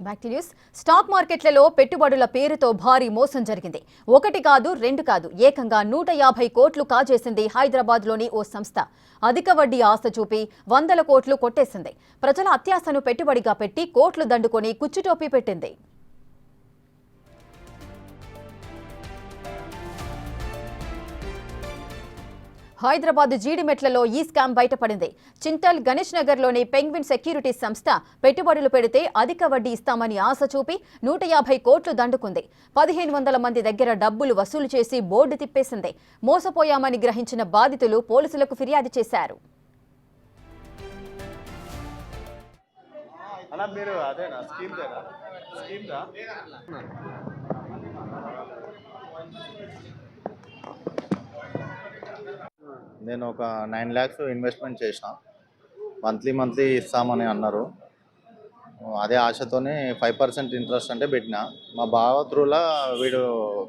Back to news. Stock మార్కెట్లలో పెట్టుబడుల పేరుతో భారీ మోసం జరిగింది. ఒకటి కాదు, రెండు కాదు, ఏకంగా 150 కోట్లు కాజేసింది హైదరాబాద్లోని ఓ సంస్థ. అధిక వడ్డీ ఆశ చూపి 100 కోట్లు కొట్టేసింది. ప్రజల అత్యాశను పెట్టుబడిగా పెట్టి కోట్లు దండుకొని కుచ్చుటోపీ పెట్టింది. హైదరాబాద్ జీడిమెట్లలో ఈ స్కామ్ బయటపడింది. చింతల్ గణేష్ నగర్లోని పెంగ్విన్ సెక్యూరిటీస్ సంస్థ పెట్టుబడులు పెడితే అధిక వడ్డీ ఇస్తామని ఆశ చూపి 150 కోట్లు దండుకుంది. 1500 మంది దగ్గర డబ్బులు వసూలు చేసి బోర్డు తిప్పేసింది. మోసపోయామని గ్రహించిన బాధితులు పోలీసులకు ఫిర్యాదు చేశారు. నేను ఒక 9 lakhs ఇన్వెస్ట్మెంట్ చేసిన. మంత్లీ ఇస్తామని అన్నారు. అదే ఆశతోనే 5% ఇంట్రెస్ట్ అంటే పెట్టిన. మా బావ త్రూలా వీడు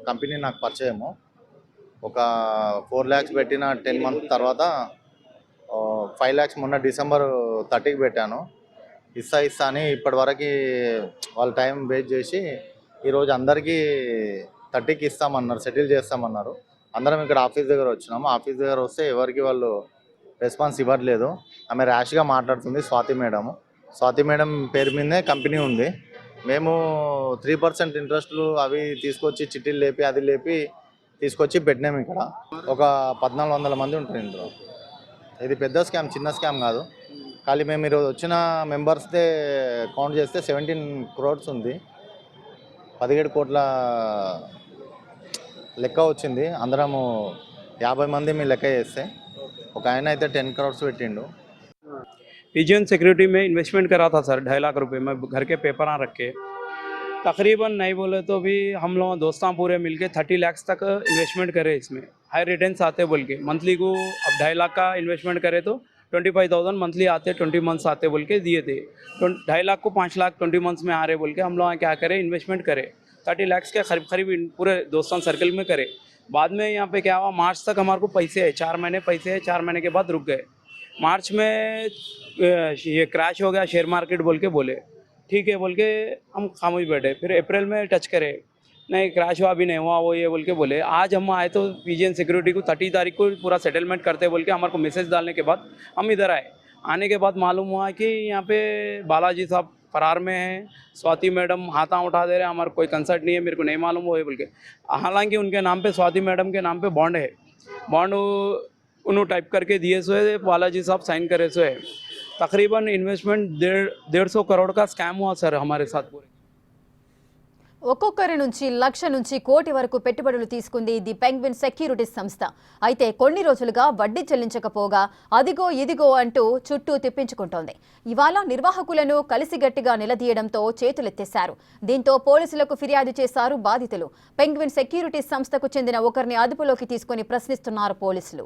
కంపెనీ నాకు పరిచయము. ఒక 4 lakhs పెట్టిన 10 months తర్వాత 5 lakhs మొన్న December 30కి పెట్టాను. ఇస్తా అని ఇప్పటివరకు వాళ్ళ టైం వేస్ట్ చేసి ఈరోజు అందరికీ 30కి ఇస్తామన్నారు, సెటిల్ చేస్తామన్నారు. అందరం ఇక్కడ ఆఫీస్ దగ్గర వచ్చినాము. ఆఫీస్ దగ్గర వస్తే ఎవరికి వాళ్ళు రెస్పాన్స్ ఇవ్వట్లేదు. ఆమె ర్యాష్గా మాట్లాడుతుంది. స్వాతి మేడం పేరు మీదే కంపెనీ ఉంది. మేము 3% ఇంట్రెస్ట్లు అవి తీసుకొచ్చి చిట్టీలు లేపి తీసుకొచ్చి పెట్టినాము. ఇక్కడ ఒక 1400 మంది ఉంటారు ఇందులో. ఇది పెద్ద స్కామ్, చిన్న స్కామ్ కాదు. ఖాళీ మేము ఈరోజు వచ్చిన మెంబర్స్దే కౌంట్ చేస్తే 17 crores ఉంది. 17 కోట్ల లెక్క వచ్చింది. అందరము 50 మంది మీ లెక్క చేస్తే ఒక ఆయన అయితే 10 crores పెట్టిండు. पिजियन सिक्योरिटी में इन्वेस्टमेंट करा था सर 2.5 लाख रुपए में घर के पेपर रख के। तकरीबन नहीं बोले तो भी हम लोग दोस्तां पूरे मिलके 30 लाख तक इन्वेस्टमेंट करे इसमें। हाई रिटर्न्स आते बोल के मंथली को अब 2.5 लाख का इन्वेस्टमेंट करे तो 25,000 मंथली आते, 20 मंथ्स आते बोल के दिए थे। 2.5 लाख को 5 लाख 20 मंथ्स में आ रहे बोल के हम लोग क्या करें, इन्वेस्टमेंट करें 30 लाख के करीब पूरे दोस्तों सर्कल में करे। बाद में यहाँ पे क्या हुआ, मार्च तक हमारे को पैसे है, 4 महीने पैसे है, 4 महीने के बाद रुक गए। मार्च में ये क्रैश हो गया शेयर मार्केट बोल के बोले, ठीक है बोल के हम खामोश बैठे। फिर अप्रैल में टच करे, नहीं क्रैश हुआ अभी नहीं हुआ वो ये बोल के बोले। आज हम आए तो पिजियन सिक्योरिटी को 30 तारीख को पूरा सेटलमेंट करते बोल के हमारे को मैसेज डालने के बाद हम इधर आए। आने के बाद मालूम हुआ कि यहाँ पे बालाजी साहब फरार में है, स्वाति मैडम हाथा उठा दे रहे हैं, हमारा कोई कंसर्ट नहीं है, मेरे को नहीं मालूम वो है बोल के। हालांकि उनके नाम पे, स्वाति मैडम के नाम पे बॉन्ड है, बॉन्ड उन्होंने टाइप करके दिए सो है, बालाजी साहब साइन करे सो है। तकरीबन इन्वेस्टमेंट 150 करोड़ का स्कैम हुआ सर हमारे साथ पूरे। ఒక్కొక్కరి నుంచి లక్ష నుంచి కోటి వరకు పెట్టుబడులు తీసుకుంది ది పెంగ్విన్ సెక్యూరిటీస్ సంస్థ. అయితే కొన్ని రోజులుగా వడ్డీ చెల్లించకపోగా అదిగో ఇదిగో అంటూ చుట్టూ తిప్పించుకుంటోంది. ఇవాళ నిర్వాహకులను కలిసిగట్టిగా నిలదీయడంతో చేతులెత్తేశారు. దీంతో పోలీసులకు ఫిర్యాదు చేశారు బాధితులు. పెంగ్విన్ సెక్యూరిటీస్ సంస్థకు చెందిన ఒకరిని అదుపులోకి తీసుకుని ప్రశ్నిస్తున్నారు పోలీసులు.